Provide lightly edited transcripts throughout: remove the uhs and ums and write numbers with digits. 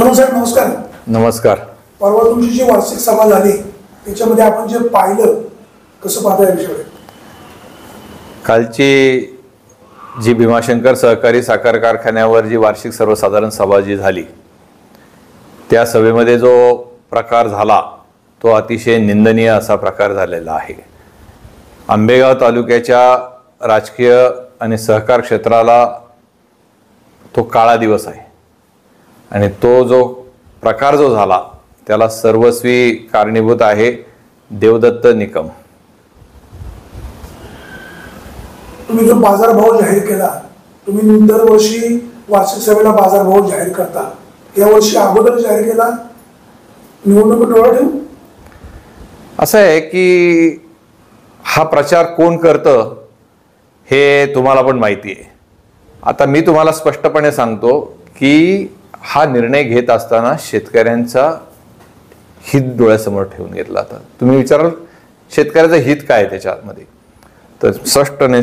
चव्हाण साहेब नमस्कार. नमस्कार. परवा तुमची जी वार्षिक सभा झाली त्याच्यामध्ये आपण जे पाहिलं कसं पाहता या विषयावर? कालची जी भीमाशंकर सहकारी साखर कारखान्यावर जी वार्षिक सर्वसाधारण सभा जी झाली त्या सभेमध्ये जो प्रकार झाला तो अतिशय निंदनीय असा प्रकार झालेला आहे. आंबेगाव तालुक्याच्या राजकीय आणि सहकार क्षेत्राला तो काळा दिवस आहे आणि तो जो प्रकार जो झाला त्याला सर्वस्वी कारणीभूत आहे देवदत्त निकम. तुम्ही जो बाजारभाव जाहीर केला, तुम्ही दरवर्षी वार्षिक सभेला बाजारभाव जाहीर करता, या वर्षी अगोदर जाहीर केला निवडणूक डोळा ठेवून? असं आहे की हा प्रचार कोण करतं हे तुम्हाला पण माहिती आहे. आता मी तुम्हाला स्पष्टपणे सांगतो की हा निर्णय घेत असताना शेतकऱ्यांचा हित डोळ्यासमोर ठेवून घेतला. आता तुम्ही विचाराल शेतकऱ्याचं हित काय त्याच्यामध्ये, तर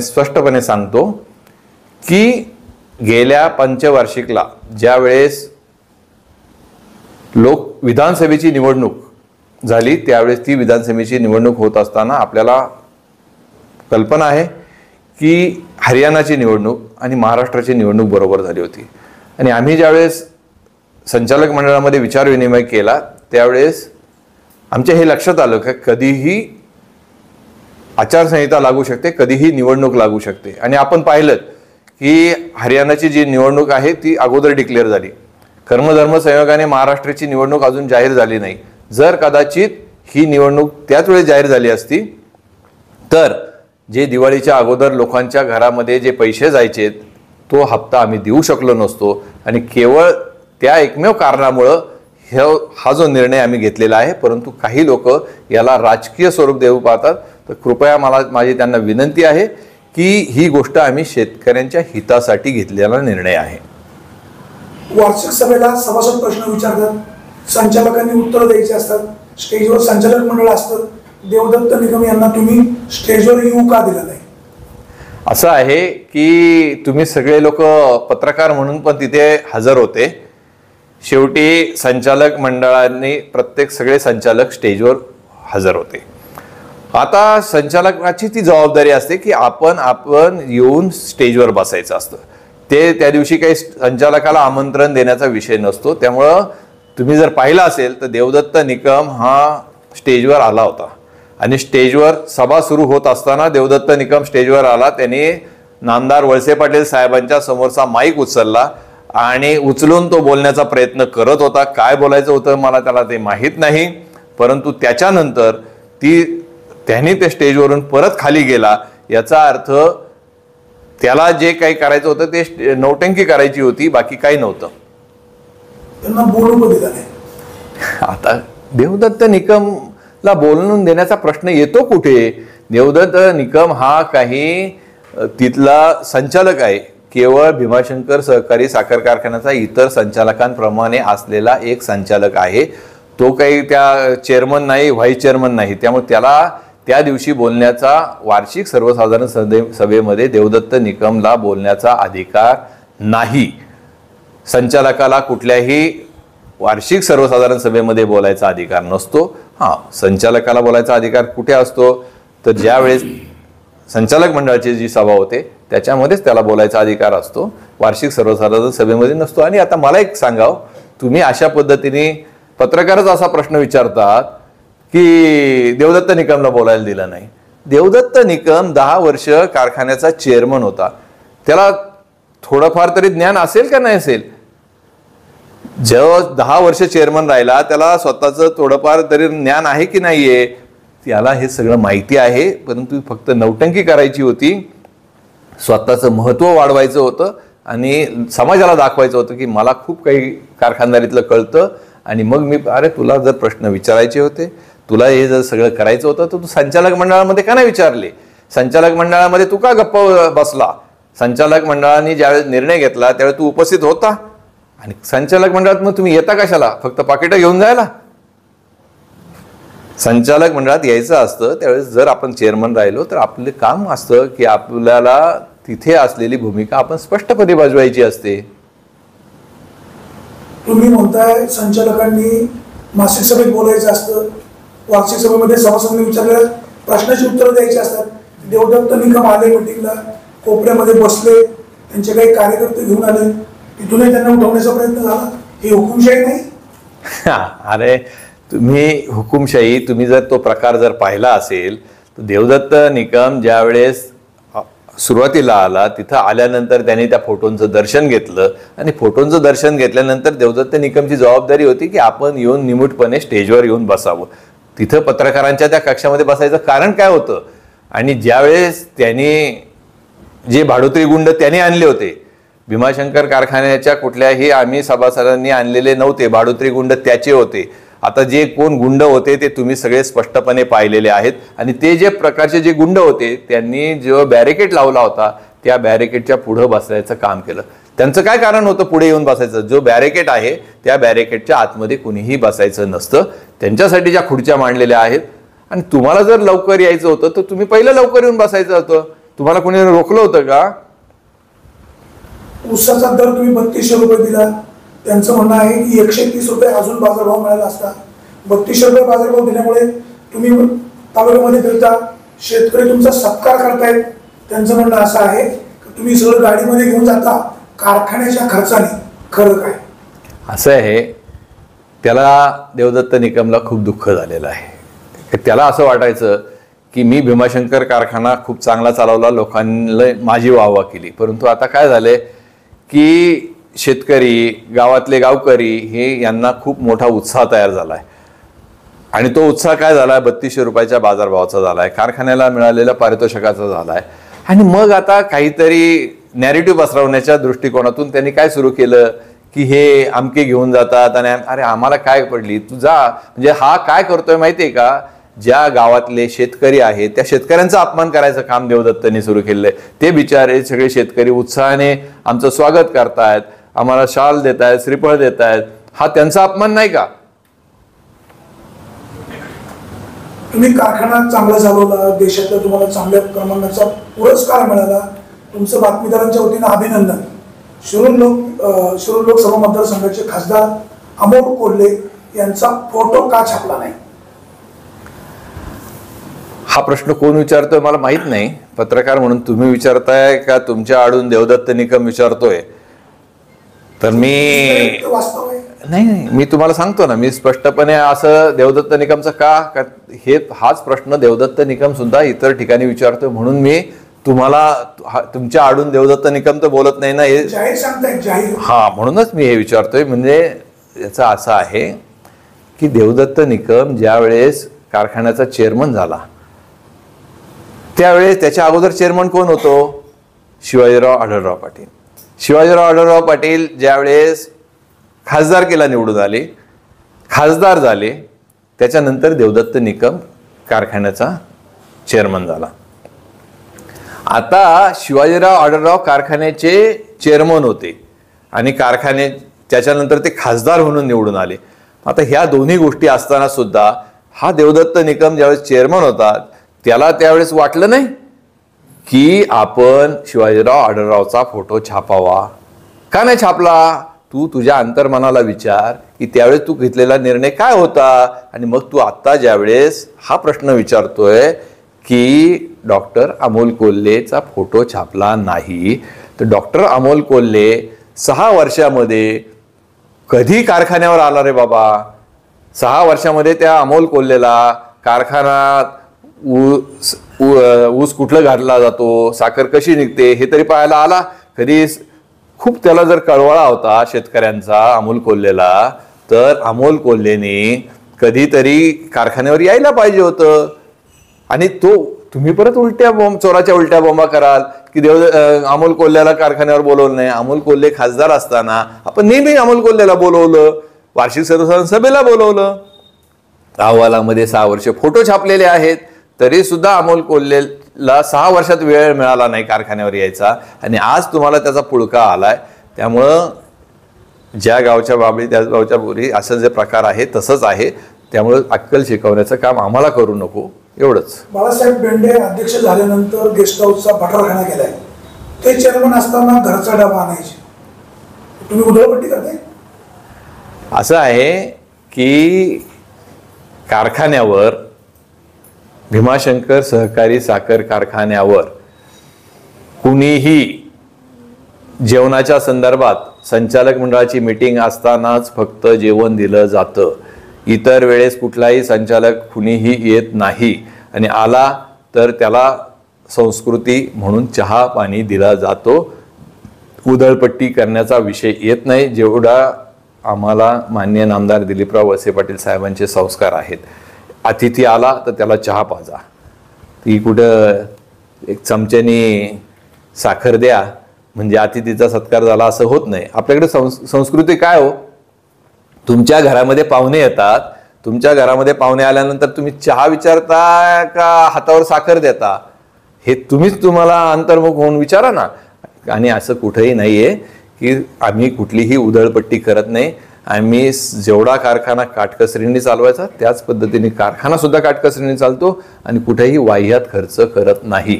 स्पष्टपणे सांगतो की गेल्या पंचवार्षिकला ज्या वेळेस विधानसभेची निवडणूक झाली त्यावेळेस ती विधानसभेची निवडणूक होत असताना आपल्याला कल्पना आहे की हरियाणाची निवडणूक आणि महाराष्ट्राची निवडणूक बरोबर झाली होती आणि आम्ही ज्यावेळेस संचालक मंडळामध्ये विचारविनिमय केला त्यावेळेस आमच्या हे लक्षात आलं की कधीही आचारसंहिता लागू शकते, कधीही निवडणूक लागू शकते. आणि आपण पाहिलं की हरियाणाची जी निवडणूक आहे ती अगोदर डिक्लेअर झाली. कर्मधर्म संयोगाने महाराष्ट्राची निवडणूक अजून जाहीर झाली नाही. जर कदाचित ही निवडणूक त्याच वेळेस जाहीर झाली असती तर जे दिवाळीच्या अगोदर लोकांच्या घरामध्ये जे पैसे जायचे तो हप्ता आम्ही देऊ शकलो नसतो आणि केवळ त्या एकमेव कारणामुळं हा जो निर्णय आम्ही घेतलेला आहे. परंतु काही लोक याला राजकीय स्वरूप देऊ पाहतात, तर कृपया माझी त्यांना विनंती आहे की ही गोष्ट आम्ही शेतकऱ्यांच्या हितासाठी घेतलेला निर्णय आहे. वार्षिक सभेला सभासद प्रश्न विचारतात, संचालकांनी उत्तर द्यायची असतात, स्टेजवर संचालक मंडळ असतं. देवदत्त निकम यांना तुम्ही स्टेजवर येऊ का दिलं नाही? असं आहे की तुम्ही सगळे लोक पत्रकार म्हणून पण तिथे हजर होते. शेवटी संचालक मंडळाने प्रत्येक सगळे संचालक स्टेजवर हजर होते. आता संचालकाची ती जबाबदारी असते की आपण येऊन स्टेजवर बसायचं असतं. ते त्या दिवशी काही संचालकाला आमंत्रण देण्याचा विषय नसतो. त्यामुळं तुम्ही जर पाहिलं असेल तर देवदत्त निकम हा स्टेजवर आला होता आणि स्टेजवर सभा सुरू होत असताना देवदत्त निकम स्टेजवर आला. त्याने नामदार वळसे पाटील साहेबांच्या समोरचा माईक उचलला आणि उचलून तो बोलण्याचा प्रयत्न करत होता. काय बोलायचं होतं मला त्याला ते माहीत नाही, परंतु त्याच्यानंतर त्याने त्या स्टेजवरून परत खाली गेला. याचा अर्थ त्याला जे काही करायचं होतं ते नौटंकी करायची होती, बाकी काही नव्हतं. त्यांना बोलू दिलं नाही. आता देवदत्त निकमला बोलून देण्याचा प्रश्न येतो कुठे? देवदत्त निकम हा काही तिथला संचालक आहे, केवळ भीमाशंकर सहकारी साखर कारखान्याचा इतर संचालकांप्रमाणे असलेला एक संचालक आहे. तो काही त्या चेअरमन नाही, व्हाईस चेअरमन नाही. त्यामुळे त्याला त्या दिवशी बोलण्याचा, वार्षिक सर्वसाधारण सभेमध्ये देवदत्त निकमला बोलण्याचा अधिकार नाही. संचालकाला कुठल्याही वार्षिक सर्वसाधारण सभेमध्ये बोलायचा अधिकार नसतो. संचालकाला बोलायचा अधिकार कुठे असतो तर ज्यावेळेस संचालक मंडळाची जी सभा होते त्याच्यामध्येच त्याला बोलायचा अधिकार असतो, वार्षिक सर्वसाधारण सभेमध्ये नसतो. आणि आता मला एक सांगाव, तुम्ही अशा पद्धतीने पत्रकारच असा प्रश्न विचारतात की देवदत्त निकमला बोलायला दिलं नाही. देवदत्त निकम 10 वर्ष कारखान्याचा चेअरमन होता. त्याला थोडंफार तरी ज्ञान असेल का नाही असेल? जो 10 वर्ष चेअरमन राहिला त्याला स्वतःचं थोडंफार तरी ज्ञान आहे की नाहीये? त्याला हे सगळं माहिती आहे, परंतु फक्त नौटंकी करायची होती, स्वतःचं महत्त्व वाढवायचं होतं आणि समाजाला दाखवायचं होतं की मला खूप काही कारखानदारीतलं कळतं. आणि मग तुला जर प्रश्न विचारायचे होते, तुला हे जर सगळं करायचं होतं तर तू संचालक मंडळामध्ये का नाही विचारले? संचालक मंडळामध्ये तू का गप्प बसला? संचालक मंडळाने ज्यावेळेस निर्णय घेतला त्यावेळेस तू उपस्थित होता आणि संचालक मंडळात मग तुम्ही येता कशाला? फक्त पाकिटं घेऊन जायला? संचालक मंडळात यायचं असतं त्यावेळेस जर आपण चेअरमन राहिलो तर आपलं काम असतं की आपल्याला तिथे असलेली भूमिका आपण स्पष्टपणे बजावायची असते. तुम्ही म्हणताय संचालकांनी मासिक सभेत बोलायचं असतं, वार्षिक सभेमध्ये सभासदांनी विचारलेल्या प्रश्नाची उत्तरं द्यायची असतात. देवदत्त निकम आले मीटिंगला, कोपऱ्यामध्ये बसले, त्यांचे काही कार्यकर्ते घेऊन आले, तिथूनही त्यांना उठवण्याचा प्रयत्न झाला. ही हुकुमशाही नाही? अरे तुम्ही हुकुमशाही, तुम्ही जर तो प्रकार जर पाहिला असेल तर देवदत्त निकम ज्या वेळेस सुरुवातीला आला, तिथं आल्यानंतर त्यांनी त्या फोटोंचं दर्शन घेतलं आणि फोटोंचं दर्शन घेतल्यानंतर देवदत्त निकमची जबाबदारी होती की आपण येऊन निमूटपणे स्टेजवर येऊन बसावं. तिथं पत्रकारांच्या त्या कक्षामध्ये बसायचं कारण काय होतं? आणि ज्यावेळेस त्यांनी जे भाडोत्री गुंड त्यांनी आणले होते, भीमाशंकर कारखान्याच्या कुठल्याही आम्ही सभासदांनी आणलेले नव्हते, भाडोत्री गुंड त्याचे होते. आता जे कोण गुंड होते ते तुम्ही सगळे स्पष्टपणे पाहिलेले आहेत. आणि ते जे प्रकारचे जे गुंड होते त्यांनी जो बॅरिकेड लावला होता त्या बॅरिकेडच्या पुढं बसायचं काम केलं. त्यांचं काय कारण होतं पुढे येऊन बसायचं? जो बॅरिकेड आहे त्या बॅरिकेडच्या आतमध्ये कुणीही बसायचं नसतं. त्यांच्यासाठी ज्या खुर्च्या मांडलेल्या आहेत. आणि तुम्हाला जर लवकर यायचं होतं तर तुम्ही पहिलं लवकर येऊन बसायचं होतं. तुम्हाला कोणी रोखलं होतं का? ऊसाचा दर तुम्ही 3200 रुपये दिला, त्यांचं म्हणणं आहे की 130 रुपये अजून बाजारभाव मिळाला असता. 3200 रुपये बाजारभाव दिल्यामुळे तुम्ही तालुक्यामध्ये फिरता, शेतकरी तुमचा सत्कार करतायत. त्यांचं म्हणणं असं आहे की तुम्ही सगळं गाडीमध्ये घेऊन जाता कारखान्याच्या खर्चाने. खरं काय? असं आहे, त्याला देवदत्त निकमला खूप दुःख झालेलं आहे. त्याला असं वाटायचं की मी भीमाशंकर कारखाना खूप चांगला चालवला, लोकांना माझी वाहवा केली. परंतु आता काय झालंय की शेतकरी, गावातले गावकरी हे यांना खूप मोठा उत्साह तयार झालाय. आणि तो उत्साह काय झालाय? 3200 रुपयाच्या बाजारभावाचा झालाय, कारखान्याला मिळालेल्या पारितोषिकाचा झालाय. आणि मग आता काहीतरी नॅरेटिव्ह पसरवण्याच्या दृष्टिकोनातून त्यांनी काय सुरू केलं की हे आमके घेऊन जातात आणि अरे आम्हाला काय पडली, तू जा. म्हणजे हा काय करतोय माहितीये का? ज्या गावातले शेतकरी आहेत त्या शेतकऱ्यांचा अपमान करायचं काम देवदत्तनी सुरू केलंय. ते बिचारे सगळे शेतकरी उत्साहाने आमचं स्वागत करतायत, आम्हाला शाल देत आहेत, श्रीफळ देत आहेत. हा त्यांचा अपमान नाही का? तुम्ही कारखाना चांगला चालवला, देशातल्या तुम्हाला चांगल्या क्रमांकाचा पुरस्कार मिळाला, तुमचं बातमीदारांच्या वतीनं अभिनंदन. शिरूर लोकसभा मतदारसंघाचे खासदार अमोल कोल्हे यांचा फोटो का छापला नाही? हा प्रश्न कोण विचारतोय मला माहित नाही. पत्रकार म्हणून तुम्ही विचारताय का तुमच्या आडून देवदत्त निकम विचारतोय? तर मी वास्तव आहे. नाही, मी तुम्हाला सांगतो ना, मी स्पष्टपणे असं देवदत्त निकमचं का हाच प्रश्न देवदत्त निकम सुद्धा इतर ठिकाणी विचारतोय. म्हणून मी तुम्हाला तुमच्या आडून देवदत्त निकम तर बोलत नाही ना, हे जाहीर सांगताय. जाहीर. हा, म्हणूनच मी हे विचारतोय. म्हणजे याचं असं आहे की देवदत्त निकम ज्या वेळेस कारखान्याचा चेअरमन झाला त्यावेळेस त्याच्या अगोदर चेअरमन कोण होतो? शिवाजीराव आढळराव पाटील. शिवाजीराव आढळराव पाटील ज्यावेळेस खासदारकीला निवडून आले, खासदार झाले, त्याच्यानंतर देवदत्त निकम कारखान्याचा चेअरमन झाला. आता शिवाजीराव आढळराव कारखान्याचे चेअरमन होते आणि त्याच्यानंतर ते खासदार म्हणून निवडून आले. आता ह्या दोन्ही गोष्टी असताना सुद्धा हा देवदत्त निकम ज्यावेळेस चेअरमन होता त्याला त्यावेळेस वाटलं नाही की आपण शिवाजीराव आढळरावचा फोटो छापावा. का नाही छापला? तू तुझ्या अंतर्मनाला विचार की त्यावेळेस तू घेतलेला निर्णय काय होता. आणि मग तू आत्ता ज्यावेळेस हा प्रश्न विचारतोय की डॉक्टर अमोल कोल्हेचा फोटो छापला नाही, तर डॉक्टर अमोल कोल्हे 6 वर्षामध्ये कधी कारखान्यावर आला रे बाबा? 6 वर्षामध्ये त्या अमोल कोल्हेला कारखान्यात ऊस कुठलं घातला जातो, साखर कशी निघते हे तरी पाहायला आला कधी? खूप त्याला जर कळवळा होता शेतकऱ्यांचा अमोल कोल्हेला, तर अमोल कोल्हेने कधीतरी कारखान्यावर यायला पाहिजे होतं. आणि तुम्ही परत चोराच्या उलट्या बोंबा कराल की अमोल कोल्ह्याला कारखान्यावर बोलवलं नाही. अमोल कोल्हे खासदार असताना आपण नेहमी अमोल कोल्हेला बोलवलं, वार्षिक सर्वसाधारण सभेला बोलवलं, अहवालामध्ये 6 वर्ष फोटो छापलेले आहेत. तरी सुद्धा अमोल कोल्हेला 6 वर्षात वेळ मिळाला नाही कारखान्यावर यायचा. आणि आज तुम्हाला त्याचा पुळका आलाय. त्यामुळं ज्या गावच्या बाबळी त्याच गावच्या बोरी असं जे प्रकार आहे तसंच आहे. त्यामुळं अक्कल शिकवण्याचं काम आम्हाला करू नको, एवढंच. बाळासाहेब बेंडे अध्यक्ष झाल्यानंतर गेस्ट हाऊसचा भटारखाना केलाय. ते चेअरमन असताना घरचा डबा आणायचे. तुम्ही उधळपट्टी करताय? असं आहे की कारखान्यावर, भीमाशंकर सहकारी साखर कारखान्यावर कुणीही जेवणाच्या संदर्भात संचालक मंडळाची मीटिंग असतानाच फक्त जेवण दिलं जातं. इतर वेळेस कुठलाही संचालक कुणीही येत नाही आणि आला तर त्याला संस्कृती म्हणून चहा पाणी दिला जातो. उधळपट्टी करण्याचा विषय येत नाही, जेवढा आम्हाला माननीय नामदार दिलीपराव वळसे पाटील साहेबांचे संस्कार आहेत. अतिथी आला तर त्याला चहा पाजा, ती कुठं एक चमच्यानी साखर द्या म्हणजे अतिथीचा सत्कार झाला असं होत नाही. आपल्याकडे संस्कृती काय हो, तुमच्या घरामध्ये पाहुणे येतात, तुमच्या घरामध्ये पाहुणे आल्यानंतर तुम्ही चहा विचारता का हातावर साखर देता हे तुम्हीच तुम्हाला अंतर्मुख होऊन विचारा ना. आणि असं कुठेही नाही आहे की आम्ही कुठलीही उधळपट्टी करत नाही. आम्ही जेवढा कारखाना काटकसरीने चालवायचा त्याच पद्धतीने कारखाना सुद्धा काटकसरीने चालतो आणि कुठेही वाह्यात खर्च करत नाही.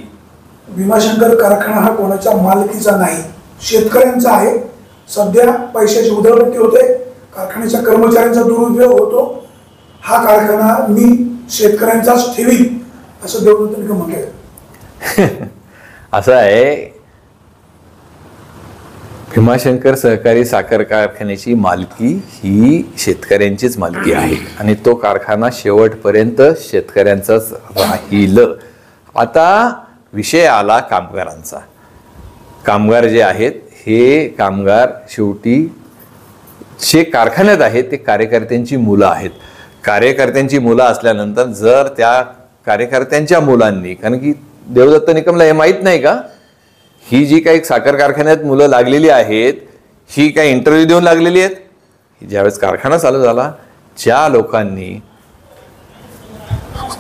भीमाशंकर कारखाना हा कोणाच्या मालकीचा नाही, शेतकऱ्यांचा आहे. सध्या पैशाची उधळपट्टी होते, कारखान्याच्या कर्मचाऱ्यांचा दुरुपयोग होतो. हा कारखाना मी शेतकऱ्यांचाच ठेवी असं देवदत्त निकम म्हटलंय. असं आहे, भीमाशंकर सहकारी साखर कारखान्याची मालकी ही शेतकऱ्यांचीच मालकी आहे आणि तो कारखाना शेवटपर्यंत शेतकऱ्यांचाच राहील. आता विषय आला कामगारांचा. कामगार जे आहेत हे कामगार शेवटी जे कारखान्यात आहेत ते कार्यकर्त्यांची मुलं आहेत. कार्यकर्त्यांची मुलं असल्यानंतर जर त्या कार्यकर्त्यांच्या मुलांनी, कारण की देवदत्त निकमला हे माहीत नाही का, ही जी काही साखर कारखान्यात मुलं लागलेली आहेत ही काही इंटरव्ह्यू देऊन लागलेली आहेत. ज्यावेळेस कारखाना चालू झाला, ज्या लोकांनी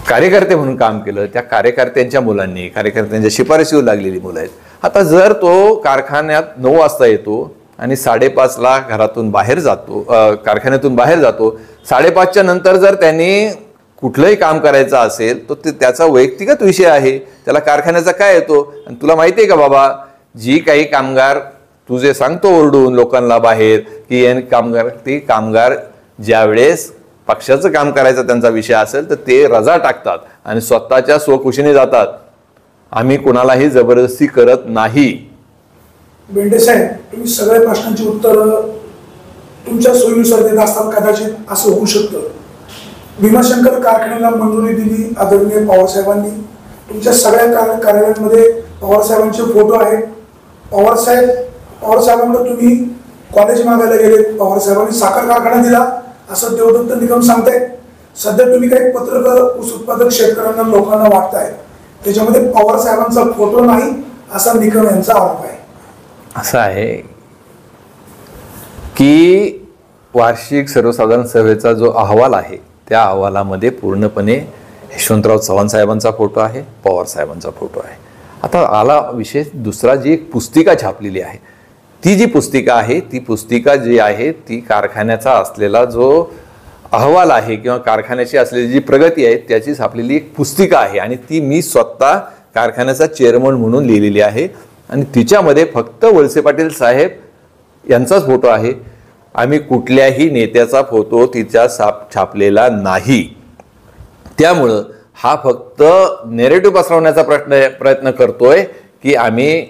कार्यकर्ते म्हणून काम केलं त्या कार्यकर्त्यांच्या मुलांनी, कार्यकर्त्यांच्या शिफारशीवर लागलेली मुलं आहेत. आता जर तो कारखान्यात 9 वाजता येतो आणि 5:30ला घरातून बाहेर जातो, कारखान्यातून बाहेर जातो, 5:30च्या नंतर जर त्यांनी कुठलंही काम करायचं असेल तर ते त्याचा वैयक्तिकच विषय आहे, त्याला कारखान्याचा काय येतो. आणि तुला माहिती आहे का बाबा, जी काही कामगार तू जे सांगतो ओरडून लोकांना बाहेर की हे कामगार, ते कामगार ज्यावेळेस पक्षाचं काम करायचा त्यांचा विषय असेल तर ते रजा टाकतात आणि स्वतःच्या स्वखुशीने जातात. आम्ही कुणालाही जबरदस्ती करत नाही. बेंडे साहेब, तुम्ही सगळ्या प्रश्नांची उत्तर तुमच्या सोयीनुसार देत असतात, कदाचित असं होऊ शकतं. भीमाशंकर कारखान्याला मंजुरी दिली आदरणीय पवारसाहेबांनी. तुमच्या सगळ्या कार्यालयांमध्ये पवारसाहेबांचे फोटो आहेत. पवारसाहेबांकडे तुम्ही कॉलेज मागायला गेले, पवारसाहेबांनी साखर कारखाना दिला असं देवदत्त निकम सांगतायत. सध्या तुम्ही काही पत्रकार, ऊस उत्पादक शेतकऱ्यांना, लोकांना वाटताय त्याच्यामध्ये पवारसाहेबांचा फोटो नाही असा निकम यांचा आरोप आहे. असं आहे की वार्षिक सर्वसाधारण सभेचा जो अहवाल आहे त्या अहवालामध्ये पूर्णपणे यशवंतराव चव्हाण साहेबांचा फोटो आहे, पवार साहेबांचा फोटो आहे. आता आला विषय दुसरा, जी एक पुस्तिका छापलेली आहे, ती जी पुस्तिका आहे ती पुस्तिका जी आहे ती कारखान्याचा असलेला जो अहवाल आहे किंवा कारखान्याची असलेली जी प्रगती आहे त्याची छापलेली एक पुस्तिका आहे आणि ती मी स्वतः कारखान्याचा चेअरमन म्हणून लिहिलेली आहे आणि तिच्यामध्ये फक्त वळसे पाटील साहेब यांचाच फोटो आहे. आम्ही कुठल्याही नेत्याचा फोटो तिच्या छापलेला नाही. त्यामुळं हा फक्त नेरेटिव्ह पसरवण्याचा प्रयत्न करतोय की आम्ही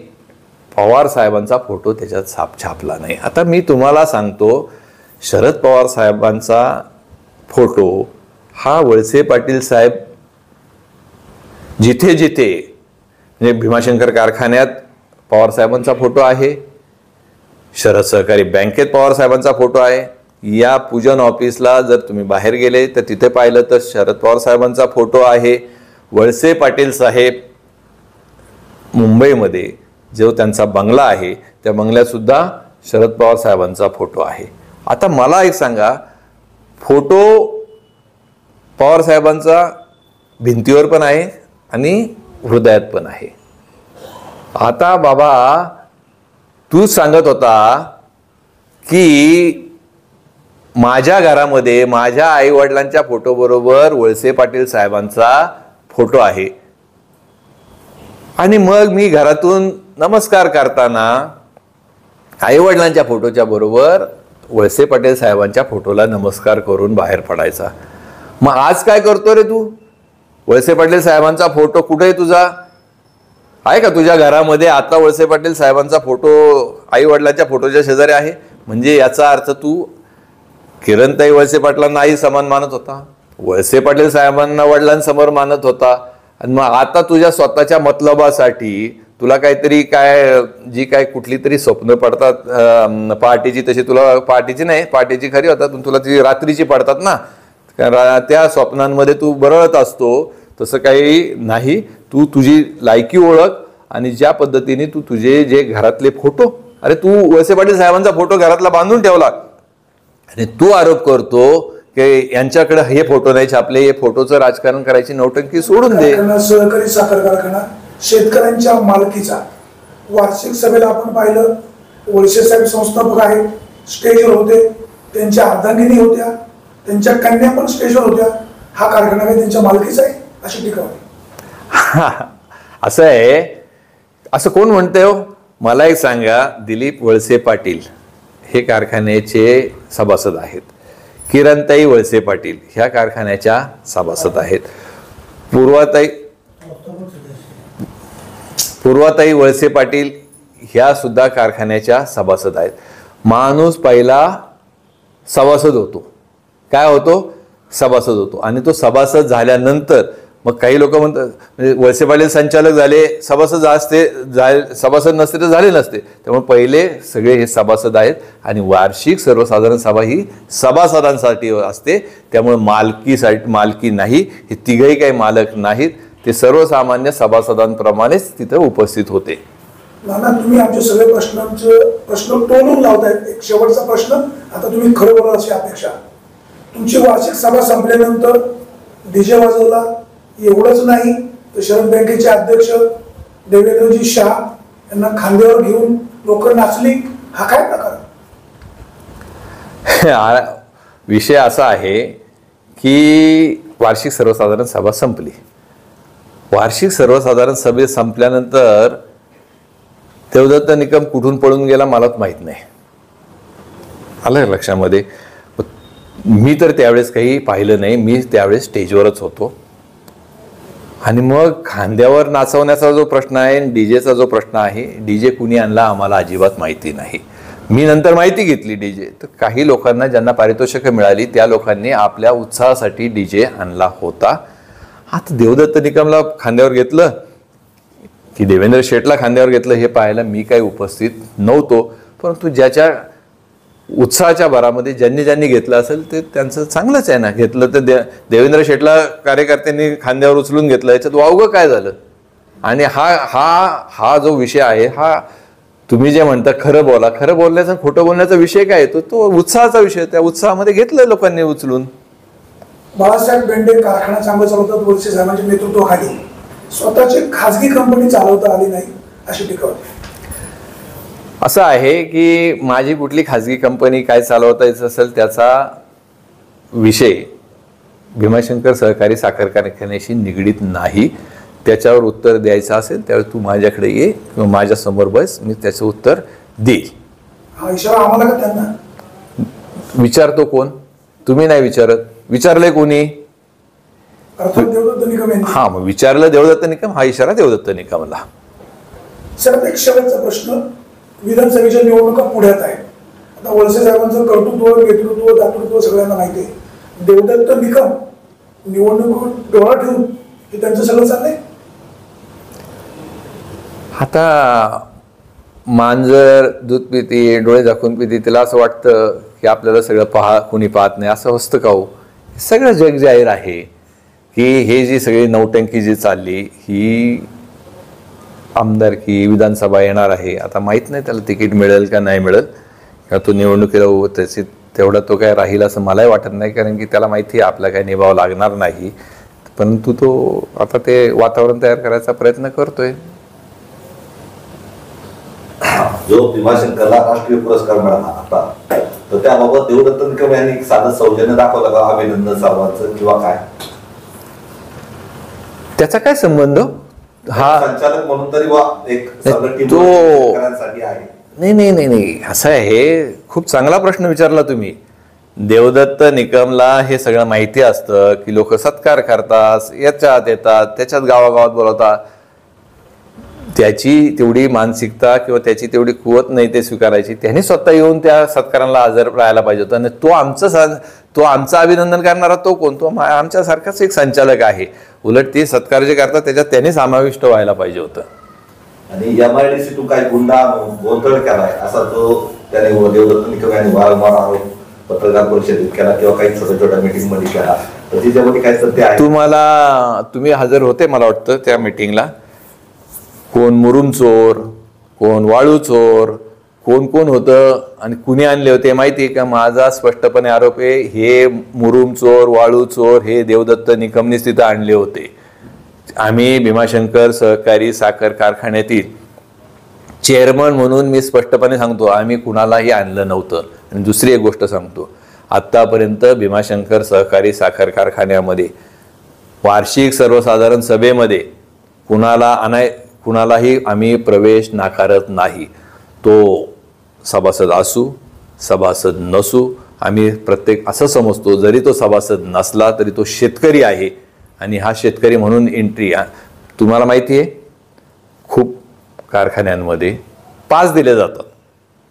पवार साहेबांचा फोटो त्याच्यात छापला नाही. आता मी तुम्हाला सांगतो, शरद पवार साहेबांचा फोटो हा वळसे पाटील साहेब जिथे जिथे, म्हणजे भीमाशंकर कारखान्यात पवार साहेबांचा फोटो आहे, शरद सहकारी बँकेत पवार साहेबांचा फोटो आहे, या पूजन ऑफिसला जर तुम्ही बाहेर गेले तर तिथे पाहिलं तर शरद पवार साहेबांचा फोटो आहे. वळसे पाटील साहेब मुंबईमध्ये जो त्यांचा बंगला आहे त्या बंगल्यात सुद्धा शरद पवार साहेबांचा फोटो आहे. आता मला एक सांगा, फोटो पवार साहेबांचा भिंतीवर पण आहे आणि हृदयात पण आहे. आता बाबा तू सांगत होता की माझ्या घरामध्ये माझ्या आई वडिलांच्या फोटो बरोबर वळसे पाटील साहेबांचा फोटो आहे आणि मग मी घरातून नमस्कार करताना आई वडिलांच्या फोटोच्या बरोबर वळसे पाटील साहेबांच्या फोटोला नमस्कार करून बाहेर पडायचा. मग आज काय करतो रे तू? वळसे पाटील साहेबांचा फोटो कुठे आहे तुझा? आहे का तुझ्या घरामध्ये आता वळसे पाटील साहेबांचा फोटो आई वडिलांच्या फोटोच्या शेजारी आहे? म्हणजे याचा अर्थ तू किरणताई वळसे पाटलांना आई समान मानत होता, वळसे पाटील साहेबांना वडिलांसमोर मानत होता, आणि मग आता तुझ्या स्वतःच्या मतलबासाठी तुला काहीतरी जी काय कुठली तरी स्वप्न पडतात पार्टीची, तशी तुला पार्टीची नाही, पार्टीची खरी होतात पण तुला ती रात्रीची पडतात ना, त्या स्वप्नांमध्ये तू बरळत असतो. तसं काही नाही. तू तुझी लायकी ओळख आणि ज्या पद्धतीने तू तुझे जे घरातले फोटो, अरे तू वळसे पाटील साहेबांचा फोटो घरातला बांधून ठेवला आणि तू आरोप करतो की यांच्याकडे हे फोटो नाही छापले, हे फोटोचं राजकारण करायची नौटंकी सोडून दे. सहकारी साखर कारखाना शेतकऱ्यांच्या मालकीचा वार्षिक सभेला आपण पाहिलं, वळसे साहेब संस्थापक आहेत, स्टेजवर होते, त्यांच्या अर्धांगिनी होत्या, त्यांच्या कन्या पण स्टेजवर होत्या. हा कारखाना काही त्यांच्या मालकीचा आहे अशी टीका होती. असं आहे, असं कोण म्हणतंय हो? मला एक सांगा, दिलीप वळसे पाटील हे कारखान्याचे सभासद आहेत, किरणताई वळसे पाटील ह्या कारखान्याच्या सभासद आहेत, पूर्वाताई वळसे पाटील ह्या सुद्धा कारखान्याच्या सभासद आहेत. माणूस पहिला सभासद होतो. काय होतो? सभासद होतो. आणि तो सभासद झाल्यानंतर मग काही लोक म्हणतात म्हणजे वळसे पाटील संचालक झाले, सभासद सभासद नसते तर झाले नसते. त्यामुळे पहिले सगळे हे सभासद आहेत आणि वार्षिक सर्वसाधारण सभा ही सभासदांसाठी असते. त्यामुळे मालकी नाही, हे तिघही काही मालक नाहीत, ते सर्वसामान्य सभासदांप्रमाणेच तिथं उपस्थित होते. नाना, तुम्ही आमचे सगळे प्रश्न तोडून लावतायत. एक शेवटचा प्रश्न, आता तुम्ही खरं बोला अशी अपेक्षा. तुमची वार्षिक सभा संपल्यानंतर डीजे वाजवला, एवढंच नाही तर शरद बँकेचे अध्यक्ष देवेंद्रजी शाह यांना खांद्यावर घेऊन लोक नाचली. हा काय प्रकार? विषय असा आहे की वार्षिक सर्वसाधारण सभा संपली. वार्षिक सर्वसाधारण सभे संपल्यानंतर देवदत्त निकम कुठून पळून गेला मला माहित नाही. आलं लक्षामध्ये? मी तर त्यावेळेस काही पाहिलं नाही, मी त्यावेळेस स्टेजवरच होतो. आणि मग खांद्यावर नाचवण्याचा जो प्रश्न आहे, डीजेचा जो प्रश्न आहे, डीजे कुणी आणला आम्हाला अजिबात माहिती नाही. मी नंतर माहिती घेतली डीजे तर काही लोकांना ज्यांना पारितोषिकं मिळाली त्या लोकांनी आपल्या उत्साहासाठी डीजे आणला होता. आता देवदत्त निकमला खांद्यावर घेतलं की देवेंद्र शेठला खांद्यावर घेतलं हे पाहायला मी काही उपस्थित नव्हतो. परंतु ज्याच्या उत्साहाच्या भरामध्ये ज्यांनी घेतलं असेल ते त्यांचं चांगलंच आहे ना. घेतलं तर देवेंद्र शेठला कार्यकर्त्यांनी खांद्यावर उचलून घेतलं, याच्यात वावगं काय झालं? आणि हा जो विषय आहे, हा तुम्ही जे म्हणता खरं बोलण्याचा खोटं बोलण्याचा विषय काय येतो? तो उत्साहाचा विषय. त्या उत्साहामध्ये घेतलं लोकांनी उचलून. बाळासाहेब बेंडे कारखाना चांगलं चालवतात, वळसे साहेबांच्या नेतृत्वाखाली स्वतःची खाजगी कंपनी चालवता आली नाही अशी टीका होती. असं आहे की माझी कुठली खाजगी कंपनी काय चालवता येत असेल त्याचा विषय भीमाशंकर सहकारी साखर कारखान्याशी निगडीत नाही. त्याच्यावर उत्तर द्यायचं असेल त्यावेळी तू माझ्याकडे ये किंवा माझ्या समोर बस, मी त्याचं उत्तर देईल. हा इशारा आम्हाला का त्यांना? विचारतो कोण? तुम्ही नाही विचारत. विचारलंय कोणी? देवदत्त निकम यांनी. हा, मग विचारलं देवदत्त निकम, हा इशारा देवदत्त निकमला. सर, एक शेवटचा प्रश्न. विधानसभेच्या निवडणुका पुढ्यात आहेत. आता वळसे साहेबांचं कर्तृत्व, नेतृत्व, दातृत्व सगळ्यांना माहिती आहे. देवदत्त निकम निवडणूक डोळा ठेवून हे त्यांचं सगळं चाललंय. आता मांजर दूध पिती, डोळे झाकून पिती, तिला असं वाटतं की आपल्याला सगळं कुणी पाहत नाही, असं असतं का हो? सगळं जग जाहीर आहे की हे जी सगळी नौटंकी जी चालली ही आमदारकी विधानसभा येणार आहे. आता माहीत नाही त्याला तिकीट मिळेल का नाही मिळेल, किंवा तो निवडणुकीला त्याची तेवढा तो काय राहील असं मलाही वाटत नाही, कारण की त्याला माहिती आहे आपला काय निभाव लागणार नाही. परंतु तो आता ते वातावरण तयार करायचा प्रयत्न करतोय. जो भीमाशंकरला राष्ट्रीय पुरस्कार मिळाला आता, तर त्याबाबत देवदत्त निकम यांनी साधं सौजन्य दाखवलं का? अभिनंदन सर्वांचं किंवा काय? त्याचा काय संबंध? हा संचालक म्हणून तरी एक तो आहे. नाही असं आहे, खूप चांगला प्रश्न विचारला तुम्ही. देवदत्त निकमला हे सगळं माहिती असतं की लोक सत्कार करतात, याच्यात येतात, त्याच्यात गावागावात बोलवतात. त्याची तेवढी मानसिकता किंवा त्याची तेवढी कुवत नाही ते स्वीकारायची. त्याने स्वतः येऊन त्या सत्कारांना हजर राहायला पाहिजे होतं. आणि तो आमचं अभिनंदन करणारा तो कोण? तो आमच्यासारखाच एक संचालक आहे. उलट ते सत्कार जे करतात त्याच्यात त्याने समाविष्ट व्हायला पाहिजे होतं. आणि MIDC काय गुंडा गोंधळ केलाय असा तो त्याने देवदत्त निकम यांनी वारंवार आरोप पत्रकार परिषदेत केला किंवा काही छोट्या छोट्या मीटिंग मध्ये केला. तर त्याच्यामध्ये काय सत्य आहे? तुम्ही हजर होते मला वाटतं त्या मीटिंगला. कोण मुरुम चोर, कोण वाळू चोर, कोण होतं आणि कुणी आणले होते माहिती आहे का? माझा स्पष्टपणे आरोप आहे, हे मुरुम चोर, वाळू चोर हे देवदत्त निकमनेच तिथं आणले होते. आम्ही भीमाशंकर सहकारी साखर कारखान्यातील चेअरमन म्हणून मी स्पष्टपणे सांगतो, आम्ही कुणालाही आणलं नव्हतं. आणि दुसरी एक गोष्ट सांगतो, आत्तापर्यंत भीमाशंकर सहकारी साखर कारखान्यामध्ये वार्षिक सर्वसाधारण सभेमध्ये कुणालाही आम्ही प्रवेश नाकारत नाही. तो सभासद असू, सभासद नसू, आम्ही प्रत्येक असं समजतो, जरी तो सभासद नसला तरी तो शेतकरी आहे. आणि हा शेतकरी म्हणून एंट्री, तुम्हाला माहिती आहे खूप कारखान्यांमध्ये पास दिले जातात.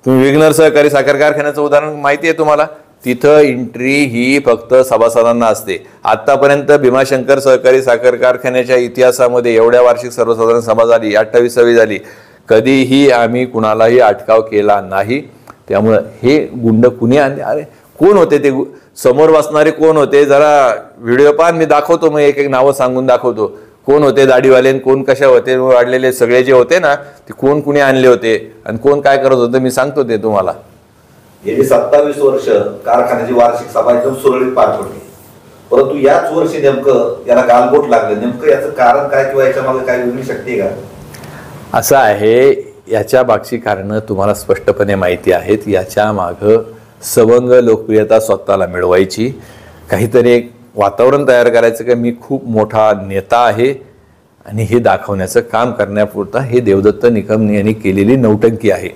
तुम्ही विघ्नर सहकारी साखर कारखान्याचं उदाहरण माहिती आहे तुम्हाला. तिथं एंट्री ही फक्त सभासदांना असते. आतापर्यंत भीमाशंकर सहकारी साखर कारखान्याच्या इतिहासामध्ये एवढ्या वार्षिक सर्वसाधारण सभा झाली, 28वी झाली, कधीही आम्ही कुणालाही अटकाव केला नाही. त्यामुळं हे गुंड कुणी आणले? अरे कोण होते ते समोर बसणारे? कोण होते? जरा व्हिडिओ पाहा, मी दाखवतो, मग एक एक नावं सांगून दाखवतो. कोण होते दाढीवाले, कोण कशा होते, वाढलेले सगळे जे होते ना, ते कोण कुणी आणले होते आणि कोण काय करत होतं मी सांगतो ते तुम्हाला. गेली 27 वर्ष कारखान्याची वार्षिक सभा एकदम सुरळीत पार पडली, परंतु याच वर्षी नेमकं याला गालबोट लागलं. नेमकं याचं कारण काय किंवा याच्या मागे काय वेगळी शक्ती आहे का? असं आहे, याच्या मागची कारणं तुम्हाला स्पष्टपणे माहिती आहेत. याच्या मागं सवंग लोकप्रियता स्वतःला मिळवायची, काहीतरी एक वातावरण तयार करायचं की मी खूप मोठा नेता आहे, आणि हे दाखवण्याचं काम करण्यापुरता हे देवदत्त निकम यांनी केलेली नौटंकी आहे.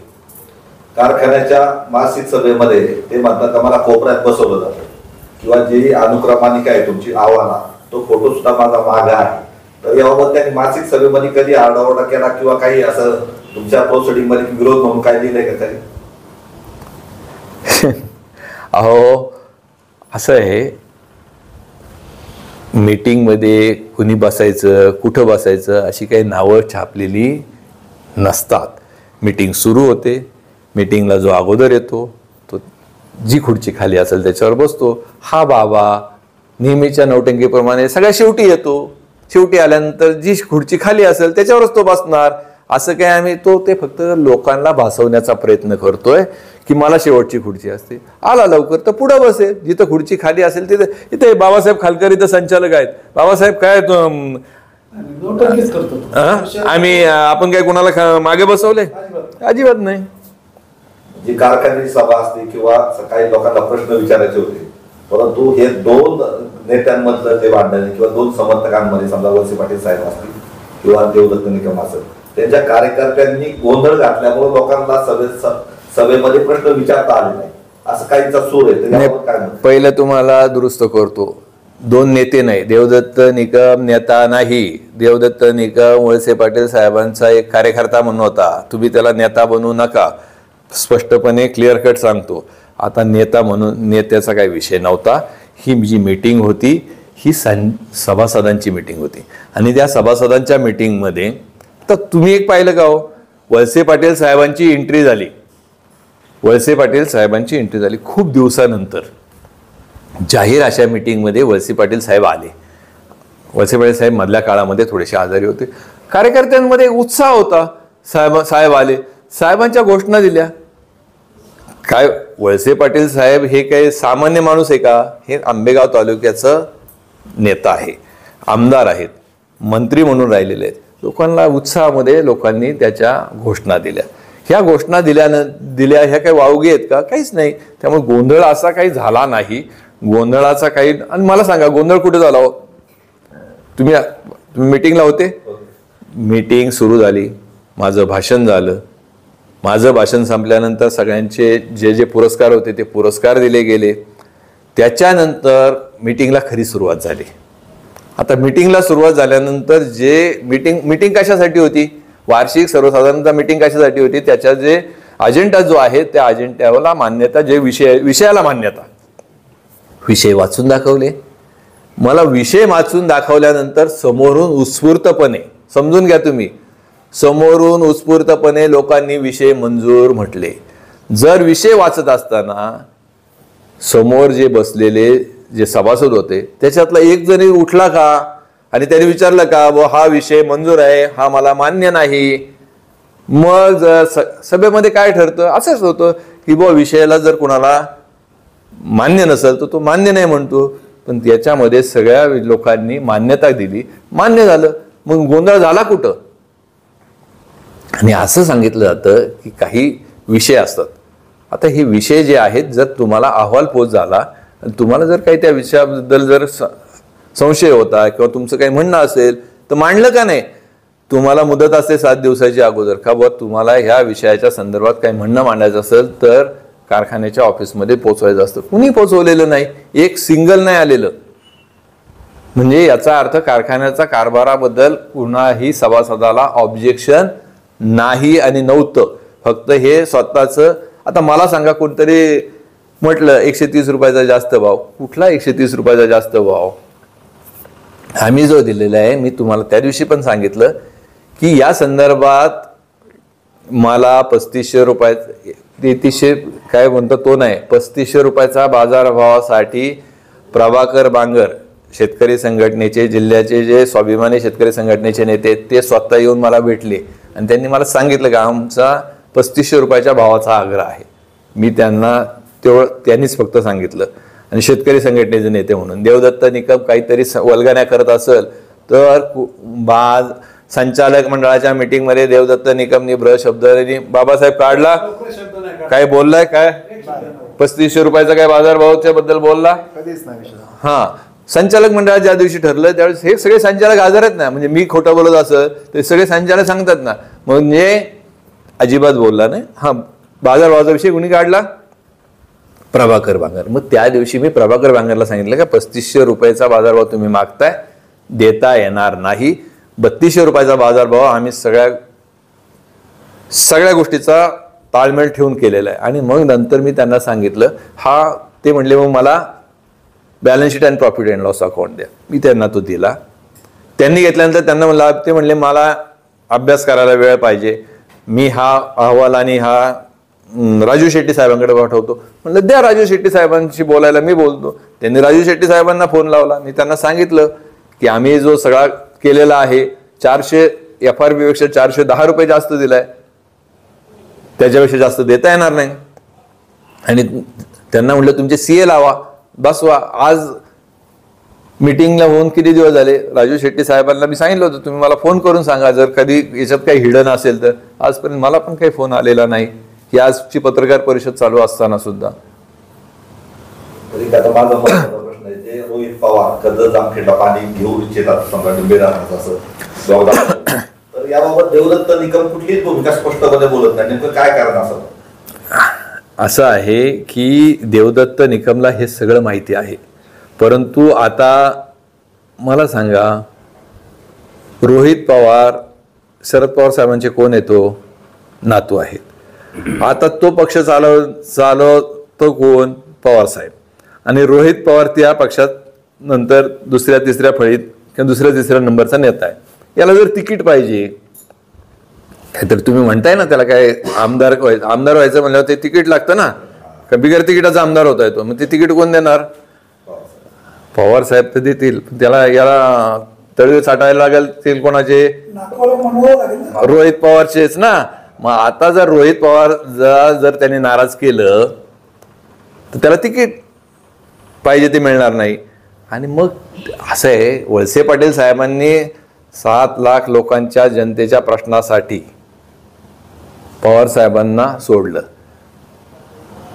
कारखान्याच्या मासिक सभेमध्ये ते म्हणतात आम्हाला कोपऱ्यात बसवलं जातं किंवा जी अनुक्रमानिका आहे तुमची आव्हाना, तो फोटो सुद्धा माझा मागा आहे. तर याबाबत त्यांनी मासिक सभेमध्ये कधी आरडाओरडा केला किंवा काही असं तुमच्या प्रोसिडिंग मध्ये विरोध म्हणून काय लिहिलंय का काही? अहो असं आहे, मीटिंगमध्ये कुणी बसायचं, कुठं बसायचं अशी काही नावं छापलेली नसतात. मीटिंग सुरू होते, मीटिंगला जो अगोदर येतो तो जी खुर्ची खाली असेल त्याच्यावर बसतो. हा बाबा नेहमीच्या नौटंकीप्रमाणे सगळ्या शेवटी येतो. शेवटी आल्यानंतर जी खुर्ची खाली असेल त्याच्यावरच तो बसणार. असं काय आम्ही ते फक्त लोकांना भासवण्याचा प्रयत्न करतोय की मला शेवटची खुर्ची असते, आला लवकर तर पुढं बसेल. जिथं खुर्ची खाली असेल तिथे इथे बाबासाहेब खालकर इथं संचालक आहेत. बाबासाहेब काय आम्ही आपण काय कोणाला मागे बसवले? अजिबात नाही. जी कारखान्याची सभा असते किंवा काही लोकांना प्रश्न विचारायचे होते, परंतु हे दोन नेत्यांमधलं जे भांडण किंवा दोन समर्थकांमध्ये, समजा वळसे पाटील साहेब असतील किंवा देवदत्त निकम असेल, त्यांच्या कार्यकर्त्यांनी गोंधळ घातल्यामुळे लोकांना सभेमध्ये प्रश्न विचारता आले नाही, असं काहींचा सूर आहे. काय पहिलं तुम्हाला दुरुस्त करतो, दोन नेते नाही, देवदत्त निकम नेता नाही. देवदत्त निकम वळसे पाटील साहेबांचा एक कार्यकर्ता म्हणून होता. तुम्ही त्याला नेता बनवू नका, स्पष्टपणे क्लिअर कट सांगतो. आता नेता म्हणून नेत्याचा काही विषय नव्हता. ही जी मीटिंग होती ही सभासदांची मीटिंग होती, आणि त्या सभासदांच्या मीटिंगमध्ये तर तुम्ही एक पाहिलं का हो, वळसे पाटील साहेबांची एंट्री झाली. वळसे पाटील साहेबांची एंट्री झाली खूप दिवसानंतर. जाहीर अशा मीटिंगमध्ये वळसे पाटील साहेब आले. वळसे पाटील साहेब मधल्या काळामध्ये थोडेसे आजारी होते. कार्यकर्त्यांमध्ये उत्साह होता. साहेब आले, साहेबांच्या घोषणा दिल्या. काय वळसे पाटील साहेब हे काही सामान्य माणूस आहे का? हे आंबेगाव तालुक्याचं नेता आहे, आमदार आहेत, मंत्री म्हणून राहिलेले आहेत. लोकांना उत्साहामध्ये लोकांनी त्याच्या घोषणा दिल्या. ह्या घोषणा दिल्या ह्या काही वावगे आहेत का? काहीच नाही. त्यामुळे गोंधळ असा काही झाला नाही. गोंधळाचा काही, आणि मला सांगा गोंधळ कुठे झाला हो? तुम्ही मीटिंगला होते? मीटिंग सुरू झाली, माझं भाषण झालं, माझं भाषण संपल्यानंतर सगळ्यांचे जे जे पुरस्कार होते ते पुरस्कार दिले गेले. त्याच्यानंतर मीटिंगला खरी सुरुवात झाली. आता मीटिंगला सुरुवात झाल्यानंतर जे मीटिंग कशासाठी होती, वार्षिक सर्वसाधारणतः मीटिंग कशासाठी होती, त्याच्या जे अजेंडा जो आहे त्या अजेंड्याला मान्यता, जे विषयाला मान्यता, विषय वाचून दाखवले. मला विषय वाचून दाखवल्यानंतर समोरून उत्स्फूर्तपणे, समजून घ्या तुम्ही, समोरून उत्स्फूर्तपणे लोकांनी विषय मंजूर म्हटले. जर विषय वाचत असताना समोर जे बसलेले जे सभासद होते त्याच्यातला एक जणी उठला का आणि त्याने विचारलं का हा विषय मंजूर आहे, हा मला मान्य नाही, मग जर सभेमध्ये काय ठरतं, असंच होतं की विषयाला जर कुणाला मान्य नसेल तर तो मान्य नाही म्हणतो. पण त्याच्यामध्ये सगळ्या लोकांनी मान्यता दिली, मान्य झालं. मग गोंधळ झाला कुठं? आणि असं सांगितलं जातं की काही विषय असतात. आता हे विषय जे आहेत, जर तुम्हाला अहवाल पोच झाला आणि तुम्हाला जर काही त्या विषयाबद्दल जर संशय होता किंवा तुमचं काही म्हणणं असेल तर मांडलं का नाही? तुम्हाला मुदत असते 7 दिवसाची अगोदर का तुम्हाला ह्या विषयाच्या संदर्भात काही म्हणणं मांडायचं असेल तर कारखान्याच्या ऑफिसमध्ये पोचवायचं असतं. कुणी पोचवलेलं नाही, एक सिंगल नाही आलेलं. म्हणजे याचा अर्थ कारखान्याचा कारभाराबद्दल कुणाही सभासदाला ऑब्जेक्शन नाही आणि नव्हतं. फक्त हे स्वतःचं. आता मला सांगा, कोणतरी म्हटलं 130 रुपयाचा जास्त भाव, कुठला 130 रुपयाचा जास्त भाव? आम्ही जो दिलेला आहे, मी तुम्हाला त्या दिवशी पण सांगितलं की या संदर्भात मला 3500 रुपये, 3300 काय म्हणतो तो नाही, 3500 रुपयाचा बाजारभावासाठी प्रभाकर बांगर शेतकरी संघटनेचे, जिल्ह्याचे जे स्वाभिमानी शेतकरी संघटनेचे नेते, ते स्वतः येऊन मला भेटले आणि त्यांनी मला सांगितलं की आमचा 3500 रुपयाच्या भावाचा आग्रह आहे. मी त्यांना त्यांनीच फक्त सांगितलं. आणि शेतकरी संघटनेचे नेते म्हणून देवदत्त निकम काहीतरी वल्गण्या करत असेल तर संचालक मंडळाच्या मीटिंगमध्ये देवदत्त निकमनी शब्दांनी बाबासाहेब काढला, काय बोललाय, काय 3500 रुपयाचा काय बाजारभावाच्या बद्दल बोलला? हा, संचालक मंडळात ज्या दिवशी ठरलं त्यावेळेस हे सगळे संचालक हजर आहेत ना. म्हणजे मी खोटं बोलत असं ते सगळे संचालक सांगतात ना, म्हणजे अजिबात बोलला नाही. हा, बाजारभावाचा विषय कुणी काढला? प्रभाकर बांगर. मग त्या दिवशी मी प्रभाकर बांगरला सांगितलं का 3500 रुपयाचा बाजारभाव तुम्ही मागताय, देता येणार नाही. 3200 रुपयाचा बाजारभाव आम्ही सगळ्या गोष्टीचा ताळमेळ ठेवून केलेला आहे. आणि मग नंतर मी त्यांना सांगितलं, ते म्हणले मग मला balance sheet and profit and loss account द्या. मी त्यांना तो दिला. त्यांनी घेतल्यानंतर त्यांना मला ते म्हणले मला अभ्यास करायला वेळ पाहिजे, मी हा अहवाल आणि हा राजू शेट्टी साहेबांकडे पाठवतो. म्हणलं द्या राजू शेट्टी साहेबांशी बोलायला, मी बोलतो. त्यांनी राजू शेट्टी साहेबांना फोन लावला. मी त्यांना सांगितलं की आम्ही जो सगळा केलेला आहे 400 FRP पेक्षा 410 रुपये जास्त दिलाय, त्याच्यापेक्षा जास्त देता येणार नाही. आणि त्यांना म्हटलं तुमचे CA लावा, बसवा. आज मीटिंगला होऊन किती दिवस झाले? राजू शेट्टी साहेबांना मी सांगितलं होतं तुम्ही मला फोन करून सांगा जर कधी याच्यात काही हिडन असेल तर. आजपर्यंत मला पण काही फोन आलेला नाही. ही आजची पत्रकार परिषद चालू असताना सुद्धा. आता माझा प्रश्न आहे, जे रोहित पवार कर्जत जामखेडला पाणी घेऊ इच्छितात समजा डुंबेदार असं, तर याबाबत देवदत्त निकम कुठलीच भूमिका स्पष्टपणे बोलत नाही. नेमकं काय कारण असं? असं आहे की देवदत्त निकमला हे सगळं माहिती आहे, परंतु आता मला सांगा, रोहित पवार शरद पवार साहेबांचे कोण येतो? नातू आहेत. आता तो पक्ष चालवतो कोण? पवार साहेब. आणि रोहित पवार त्या पक्षात नंतर दुसऱ्या तिसऱ्या फळीत किंवा दुसऱ्या तिसऱ्या नंबरचा नेता आहे. याला जर तिकीट पाहिजे, काहीतरी तुम्ही म्हणताय ना त्याला काय आमदार व्हायचं म्हणल्यावर ते तिकीट लागतं ना, का बिगर तिकिटाचा आमदार होता येतो. मग ते तिकीट कोण देणार? पवार साहेब तर देतील, त्याला याला तळवे साठायला लागेल. तेल कोणाचे? रोहित पवारचेच ना. मग आता जर रोहित पवार जर त्यांनी नाराज केलं तर त्याला तिकीट पाहिजे ते मिळणार नाही. आणि मग असं आहे, वळसे पाटील साहेबांनी 7 लाख लोकांच्या जनतेच्या प्रश्नासाठी पवार साहेबांना सोडलं.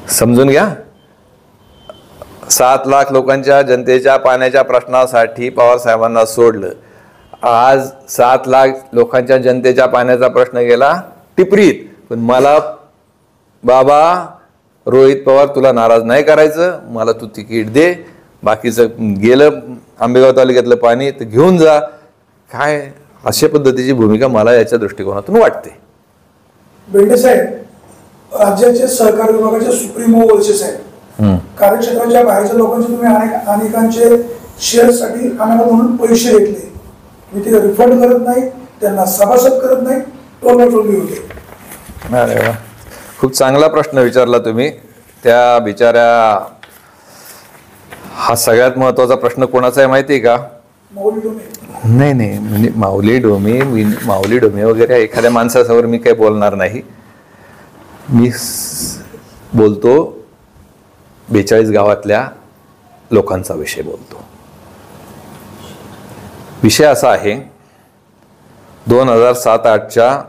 समजून घ्या, 7 लाख लोकांच्या जनतेच्या पाण्याच्या प्रश्नासाठी पवार साहेबांना सोडलं. आज 7 लाख लोकांच्या जनतेच्या पाण्याचा प्रश्न गेला टिपरीत. पण मला बाबा रोहित पवार तुला नाराज नाही करायचं, मला तू तिकीट दे, बाकीचं गेलं आंबेगाव तालुक्यातलं पाणी तर घेऊन जा, काय अशा पद्धतीची भूमिका मला याच्या दृष्टिकोनातून वाटते. बेंडे साहेब, राज्याचे सहकार विभागाचे सुप्रीमो वळसे साहेब, कार्यक्षेत्राच्या बाहेरच्या लोकांचे तुम्ही अनेकांचे शेअरसाठी अनामत म्हणून पैसे घेतले, तुम्ही ते रिफंड करत नाही, त्यांना सभासद करत नाही, टोलमटोलमी होते. अरे वा, खूप चांगला प्रश्न विचारला तुम्ही. त्या बिचाऱ्या, हा सगळ्यात महत्वाचा प्रश्न कोणाचा आहे माहिती आहे का? माऊली डोमे. नाही नाही, म्हणजे माऊली डोमे वगैरे एखाद्या माणसासमोर मी काही बोलणार नाही. मी बोलतो 42 गावातल्या लोकांचा विषय बोलतो. विषय असा आहे, 2007-08च्या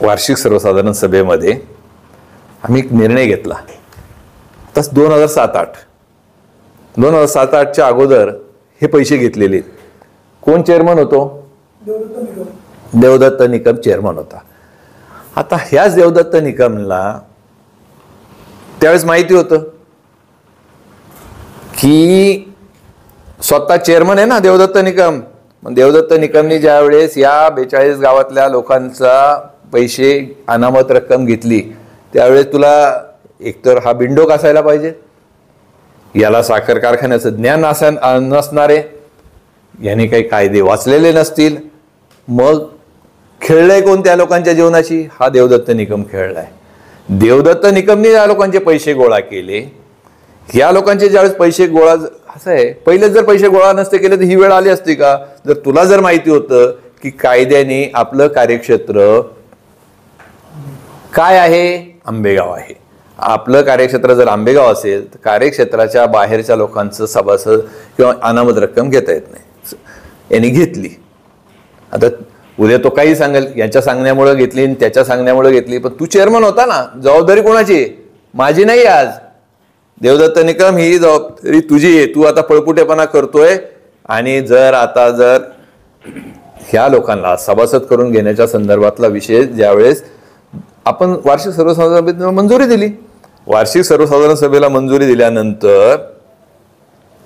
वार्षिक सर्वसाधारण सभेमध्ये आम्ही एक निर्णय घेतला. तस 2007-08च्या अगोदर हे पैसे घेतलेले. कोण चेअरमन होतो? देवदत्त निकम चेअरमन होता. आता ह्याच देवदत्त निकमला त्यावेळेस माहिती होतं की स्वतः चेअरमन आहे ना देवदत्त निकम. मग देवदत्त निकमनी ज्या वेळेस या 42 गावातल्या लोकांचा पैसे अनामत रक्कम घेतली, त्यावेळेस तुला एकतर हा बिंडोक असायला पाहिजे, याला साखर कारखान्याचं ज्ञान नसणारे, याने काही कायदे वाचलेले नसतील. मग खेळलंय कोण त्या लोकांच्या जीवनाशी? हा देवदत्त निकम खेळलाय. देवदत्त निकमने या लोकांचे पैसे गोळा केले. या लोकांचे ज्यावेळेस पैसे गोळा, असं आहे, पहिले जर पैसे गोळा नसते केले तर ही वेळ आली असती का? जर तुला जर माहिती होतं की कायद्याने आपलं कार्यक्षेत्र काय आहे? आंबेगाव आहे. आपलं कार्यक्षेत्र जर आंबेगाव असेल तर कार्यक्षेत्राच्या बाहेरच्या लोकांचं सभासद किंवा अनामत रक्कम घेता येत नाही. यांनी घेतली. आता उद्या तो काही सांगेल, याच्या सांगण्यामुळे घेतली, त्याच्या सांगण्यामुळे घेतली, पण तू चेअरमन होता ना, जबाबदारी कोणाची? माझी नाही. आज देवदत्त निकम ही जबाबदारी तुझी आहे. तू आता पळपुटेपणा करतोय. आणि जर ह्या लोकांना सभासद करून घेण्याच्या संदर्भातला विषय ज्यावेळेस आपण वार्षिक सर्वसाधारण सभेला मंजुरी दिली, वार्षिक सर्वसाधारण सभेला मंजुरी दिल्यानंतर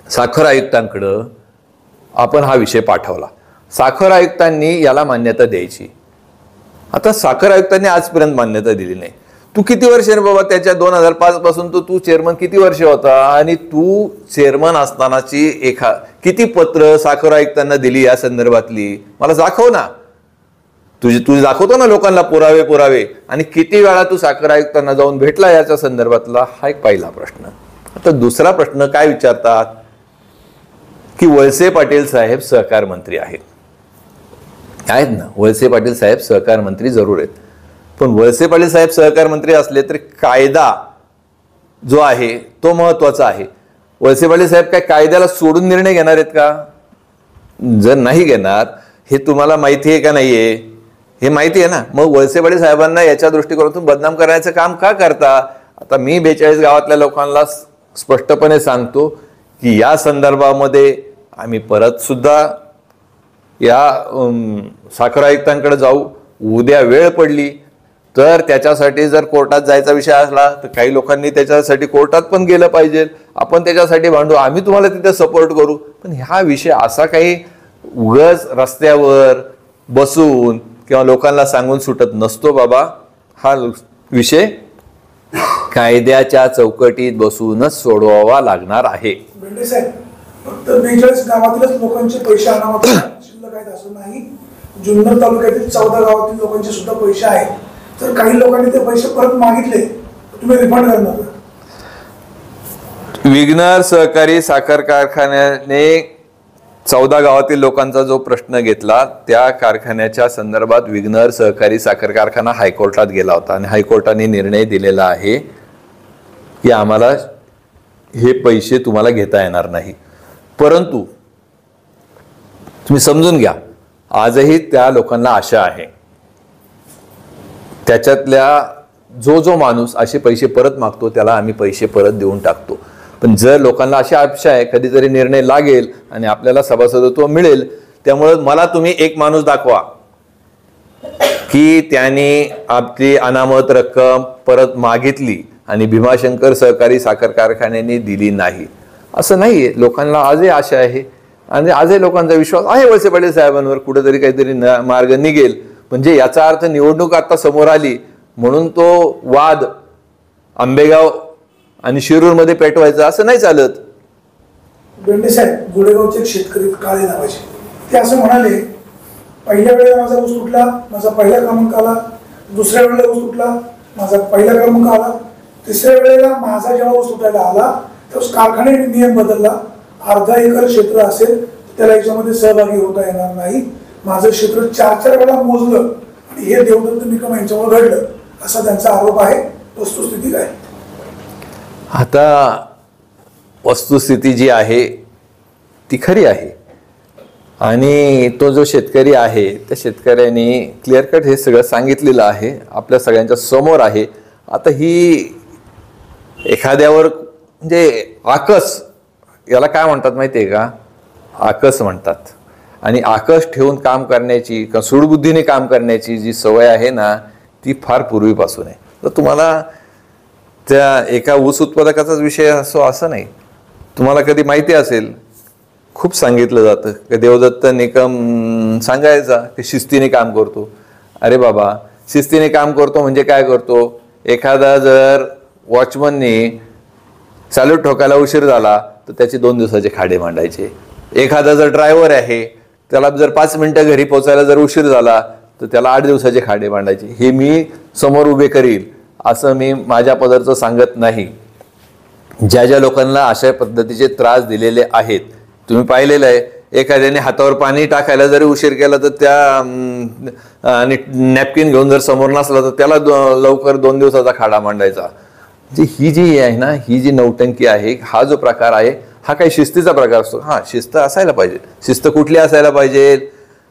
साखर आयुक्तांकडं आपण हा विषय पाठवला. साखर आयुक्तांनी याला मान्यता द्यायची. आता साखर आयुक्तांनी आजपर्यंत मान्यता दिली नाही. तू किती वर्ष बाबा, त्याच्या 2005 पासून तू चेअरमन किती वर्ष होता, आणि तू चेअरमन असतानाची किती पत्र साखर आयुक्तांना दिली या संदर्भातली मला दाखव ना. तुझी दाखवतो ना लोकांना पुरावे, आणि किती वेळा तू साखर आयुक्तांना जाऊन भेटला याच्या संदर्भातला? हा एक पहिला प्रश्न. आता दुसरा प्रश्न काय विचारतात की वळसे पाटील साहेब सहकार मंत्री आहेत ना. वळसे पाटील साहेब सहकार मंत्री जरूर आहेत, पण वळसे पाटील साहेब सहकार मंत्री असले तरी कायदा जो आहे तो महत्वाचा आहे. वळसे पाटील साहेब काय कायद्याला सोडून निर्णय घेणार आहेत का? जर नाही घेणार, हे तुम्हाला माहिती आहे का नाहीये? हे माहिती आहे ना. मग वळसे पाटील साहेबांना याच्या दृष्टिकोनातून बदनाम करण्याचं काम का करता? आता मी 42 गावातल्या लोकांना स्पष्टपणे सांगतो की या संदर्भामध्ये आम्ही परत सुद्धा या साखर आयुक्तांकडे जाऊ. उद्या वेळ पडली तर त्याच्यासाठी जर कोर्टात जायचा विषय असला तर काही लोकांनी त्याच्यासाठी कोर्टात पण गेलं पाहिजे. आपण त्याच्यासाठी भांडू, आम्ही तुम्हाला तिथे सपोर्ट करू. पण हा विषय असा काही उगाच रस्त्यावर बसून किंवा लोकांना सांगून सुटत नसतो बाबा. हा विषय कायद्याच्या चौकटीत बसूनच सोडवावा लागणार आहे. बेंडे साहेब, फक्त 42 गावातीलच लोकांचे पैसे अनामत शिल्लक आहेत असं नाही. जुन्नर तालुक्यातील 14 गावातील लोकांचे सुद्धा पैसे आहेत. तर काही लोकांनी ते पैसे परत मागितले, तुम्ही रिफंड करणार? विघ्नर सहकारी साखर कारखान्याने 14 गावातील लोकांचा जो प्रश्न घेतला, त्या कारखान्याच्या संदर्भात विघ्नर सहकारी साखर कारखाना हायकोर्टात गेला होता आणि हायकोर्टाने निर्णय दिलेला आहे की आम्हाला हे पैसे तुम्हाला घेता येणार नाही. परंतु तुम्ही समजून घ्या, आजही त्या लोकांना आशा आहे. त्याच्यातल्या जो माणूस असे पैसे परत मागतो त्याला आम्ही पैसे परत देऊन टाकतो. पण जर लोकांना अशी आशा आहे कधीतरी निर्णय लागेल आणि आपल्याला सभासदत्व मिळेल, त्यामुळे मला तुम्ही एक माणूस दाखवा की त्याने आपली अनामत रक्कम परत मागितली आणि भीमाशंकर सहकारी साखर कारखान्याने दिली नाही. असं नाहीये. लोकांना आजही आशा आहे आणि आजही लोकांचा विश्वास आहे वळसे पाटील साहेबांवर. कुठेतरी काहीतरी मार्ग निघेल. म्हणजे याचा अर्थ निवडणूक आता समोर आली म्हणून तो वाद आंबेगाव आणि शिरूरमध्ये पेटवायचा असं नाही चालत. बेंडे साहेब, गोडेगावचे एक शेतकरी काळे नावाचे, ते असं म्हणाले, पहिल्या वेळेला माझा ऊस तुटला, माझा पहिला क्रमांक आला, दुसऱ्या वेळेला ऊस तुटला, माझा पहिला क्रमांक आला, तिसऱ्या वेळेला माझा जेव्हा ऊस तुटायला आला तेव्हा कारखान्याने नियम बदलला, अर्धा एकर क्षेत्र असेल त्याला याच्यामध्ये सहभागी होता येणार नाही. माझं क्षेत्र 4 वेळा मोजलं आणि हे देवदत्त निकम यांच्यामुळे घडलं असा त्यांचा आरोप आहे. वस्तुस्थिती काय? आता वस्तुस्थिती जी आहे ती खरी आहे आणि तो जो शेतकरी आहे त्या शेतकऱ्यांनी क्लिअर कट हे सगळं सांगितलेलं आहे, आपल्या सगळ्यांच्या समोर आहे. आता ही एखाद्यावर म्हणजे आकस, याला काय म्हणतात माहिती आहे का? आकस म्हणतात. आणि आकस ठेवून काम करण्याची, सूडबुद्धीने काम करण्याची जी सवय आहे ना ती फार पूर्वीपासून आहे. तर तुम्हाला त्या एका ऊस उत्पादकाचाच विषय असो असं नाही. तुम्हाला कधी माहिती असेल, खूप सांगितलं जातं की देवदत्त निकम सांगायचा की शिस्तीने काम करतो. अरे बाबा, शिस्तीने काम करतो म्हणजे काय करतो? एखादा जर वॉचमनने सॅल्यूट ठोकायला उशीर झाला तर त्याचे 2 दिवसाचे खाडे मांडायचे. एखादा जर ड्रायव्हर आहे त्याला जर 5 मिनिटं घरी पोचायला जर उशीर झाला तर त्याला 8 दिवसाचे खाडे मांडायचे. हे मी समोर उभे करील असं मी माझ्या पदरचं सांगत नाही. ज्या ज्या लोकांना अशा पद्धतीचे त्रास दिलेले आहेत तुम्ही पाहिलेलं आहे. एखाद्याने हातावर पाणी टाकायला जरी उशीर केला तर त्या नॅपकिन घेऊन जर समोर नसला तर त्याला लवकर 2 दिवसाचा खाडा मांडायचा. ही जी आहे ना, ही जी नौटंकी आहे, हा जो प्रकार आहे हा काही शिस्तीचा प्रकार असतो. हा, शिस्त असायला पाहिजे. शिस्त कुठली असायला पाहिजे?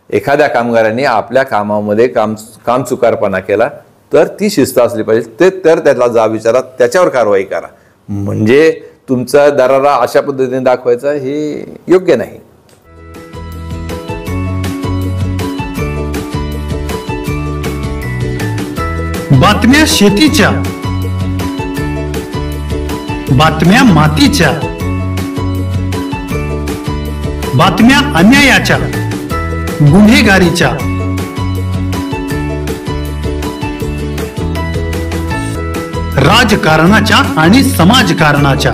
एखाद्या कामगारांनी आपल्या कामामध्ये काम चुकारपणा केला तर ती शिस्त असली पाहिजे. ते तर त्याला जा विचारा, त्याच्यावर कारवाई करा. म्हणजे तुमचा दरारा अशा पद्धतीने दाखवायचा हे योग्य नाही. बातम्या शेतीच्या, बातम्या मातीच्या, बातम्या अन्यायाच्या, गुन्हेगारीच्या, राजकारणाच्या आणि समाजकारणाच्या,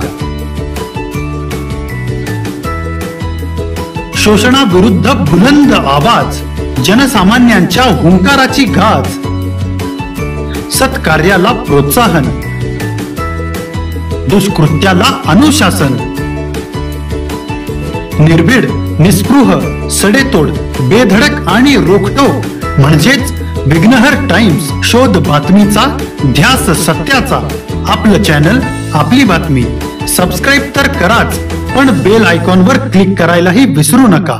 शोषणाविरुद्ध बुलंद आवाज, जनसामान्यांच्या हुंकाराची गाज, सत्कार्याला प्रोत्साहन, दुष्कृत्याला अनुशासन, निर्भीड, निस्पृह, सडेतोड, बेधडक आणि रोखटोक म्हणजेच विघ्नहर टाइम्स. शोध बातमीचा, ध्यास सत्याचा. आपलं चॅनल, आपली बातमी. सबस्क्राईब तर कराच, पण बेल आयकॉनवर क्लिक करायलाही विसरू नका.